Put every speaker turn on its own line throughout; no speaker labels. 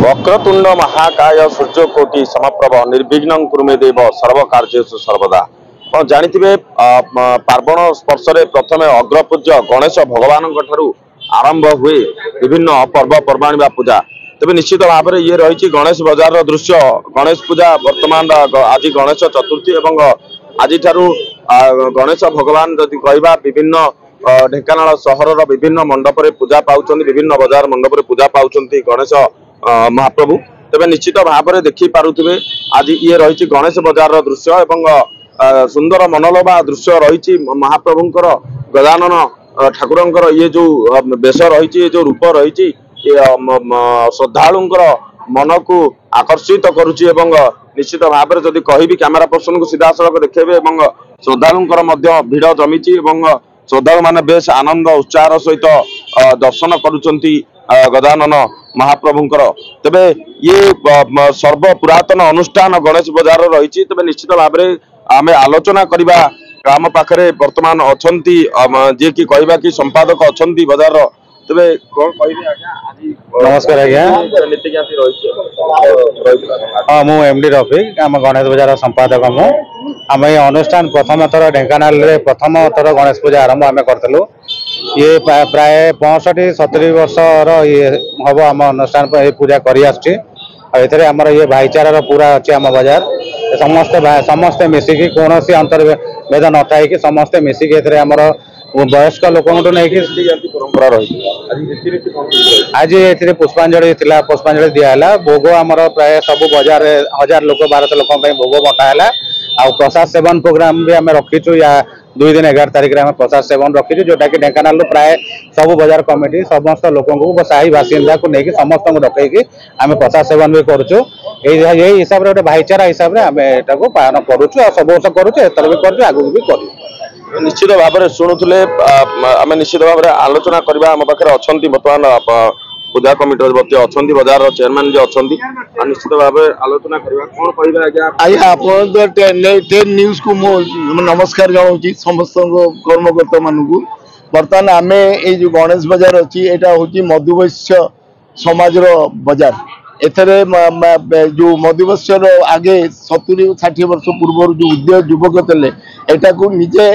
वक्रतुंड महाकाय सूर्यकोटि समप्रभ निर्विघ्नं कुरु मे देव सर्व कार्येषु सर्वदा। जानिथिबे पार्वण स्पर्श प्रथम अग्रपूज्य गणेश भगवान आरंभ हुए विभिन्न पर्व पर्वाणी बा पूजा। तेज निश्चित भाव में ये रही गणेश बजार दृश्य। गणेश पूजा वर्तमान आज गणेश चतुर्थी एवं आज गणेश भगवान जदि कहवा विभिन्न ढेंकानाल सहर विभिन्न मंडप पूजा पाँच विभिन्न बजार मंडप पूजा पाँच गणेश महाप्रभु। तेज निश्चित भाव में देखी पारुथिबे आज ये रही गणेश बजार दृश्य एवं सुंदर मनलोभा दृश्य रही महाप्रभुंकर गजानन ठाकुरंकर ये जो बेश रही जो रूप रही श्रद्धालुंकर मन को आकर्षित करुच्ची। निश्चित भाव में जदि कहि कैमेरा पर्सन को सीधा सड़क देखेबे श्रद्धालुंकर भिड़ जमी श्रद्धालु माने बेस आनंद उत्साह सहित दर्शन करुचंती गजानन महाप्रभुंकर। तेबे ये सर्व पुरातन अनुष्ठान गणेश बजार रही। तेबे निश्चित भाव में आम आलोचना करवा आम पाखे वर्तमान अच्छा जी की कहवा कि संपादक अच्छा बजार। तेबे कौन कहिबे आज्ञा आज
नमस्कार आज्ञा
नीति क्या
हाँ मु एमडी रफिक आम गणेश बजार संपादक मु आम ये अनुष्ठान प्रथम थर ढेंकानाल रे प्रथम थर गणेश पूजा आरंभ आम करतलु। ये प्राय 65-70 वर्ष ये हम आम अनुष्ठान पूजा कर आमर ये भाईचारार पूरा अच्छे आम बाजार समस्ते मिसिकी कौन अंतर्भेद न था कि समस्ते मिसिकी आमर वयस्क लोक
परंपरा रही
आज ये पुष्पांजलि पुष्पांजलि दिहला भोग आमर प्राय सब बजार 1000 लोक 1200 लोक भोग बंटाला आ प्रसाद सेवन प्रोग्राम भी आम रखीचु या 2 दिन 11 तारिख में प्रसाद सेवन रखीचु जोटा कि ढेंकानाल प्राय सब बजार कमिटी समस्त लोक साही बासिंदा को लेकिन समस्त डकई आम प्रसाद सेवन भी करुचु। यही हिसाब से गोटे भाईचारा हिसाब से आम एटा पालन करुचु और सब वर्ष करुचु एतर भी करुचु आगु भी करूँ।
निश्चित भाव में शुणुले आम निश्चित भाव में आलोचना करवा आम पाखे अच्छा बर्तमान पूजा कमिटी अच्छा बजार चेयरमैन जी अच्छा निश्चित भाव आलोचना करवा कौन कह
आज्ञा आप टेन न्यूज को नमस्कार जनाऊँ समस्त कर्मकर्ता मानू। बर्तमान आम ये गणेश बजार अच्छी यहाँ हूँ मधुवैश्य समाज बजार एथरे जो मधुवैश्यर आगे 70-60 वर्ष पूर्व जो उद्योग युवक थे एटा को निजे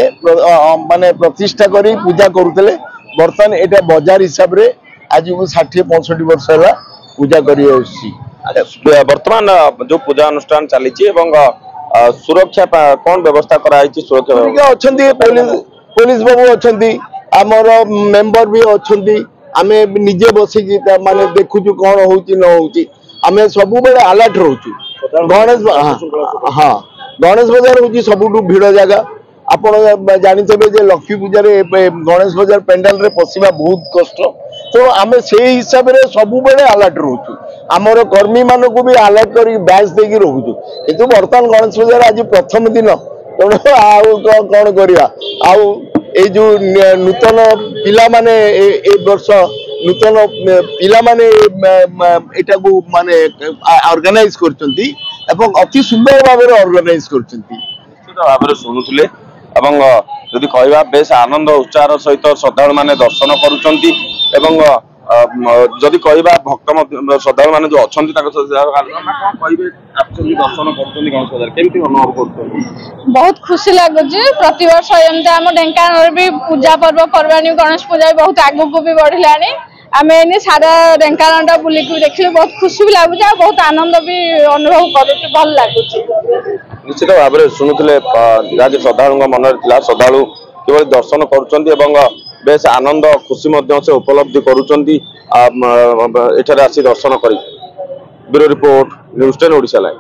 माने प्रतिष्ठा करी पूजा करुले। बर्तमान एटा बजार हिसाब रे आज को 60-65 वर्ष है पूजा करी।
वर्तमान जो पूजा अनुष्ठान चली सुरक्षा कौन व्यवस्था कराई सुरक्षा
अच्छा पुलिस बाबू अच्छा आमर मेंबर भी अच्छा आमे निजे बसिकी माने देखुचु कौन होउची न होउची आमे सब बेले अलर्ट रहउचु। गणेश हाँ गणेश बजार होउची सबुठु भीड़ जगह आपण जानिथबे जे लक्ष्मी पूजा रे गणेश बजार पेंडाल रे पसिबा बहुत कष्ट। तो आमे से हिसाब रे सब बेले अलर्ट रहउचु आमर कर्मी मान को भी अलर्ट करी बैच देकी रहउचु। किंतु वर्तमान गणेश बजार आज प्रथम दिन तो आउ कौन करिया आउ ए जो नूतन पिला माने ए वर्ष नूतन पिला माने एटा को माने ऑर्गेनाइज करचंती एवं अति सुंदर भाव में ऑर्गेनाइज करचंती।
निश्चित भाव में शुणुले एवं जदि कहवा बेस आनंद उत्साह सहित श्रद्धालु माने दर्शन करुचंती एवं जदि कहवा भक्त श्रद्धालु माने जो अछंती ताको कहिबे एक्चुअली दर्शन करचंती गणेश बजार केमती अनुभव करचंती।
बहुत खुशी लगुच प्रति वर्ष एमती आम ढेंकानाल भी पूजा पर्व पर्वाणी गणेश पूजा बहुत आगू को भी बढ़िलानी आम एने सारा ढेंकानाल बुलिक देखिए बहुत खुशी भी लगुच बहुत आनंद भी अनुभव करुच भल लगुच।
निश्चित भाव में शुणुले जहाँकि श्रद्धालु मन श्रद्धालु किभली दर्शन करुचंती एवं बेस आनंद खुशी से उपलब्धि करुचंती एठारे आसी दर्शन करी। Bureau report news 10 Odisha live.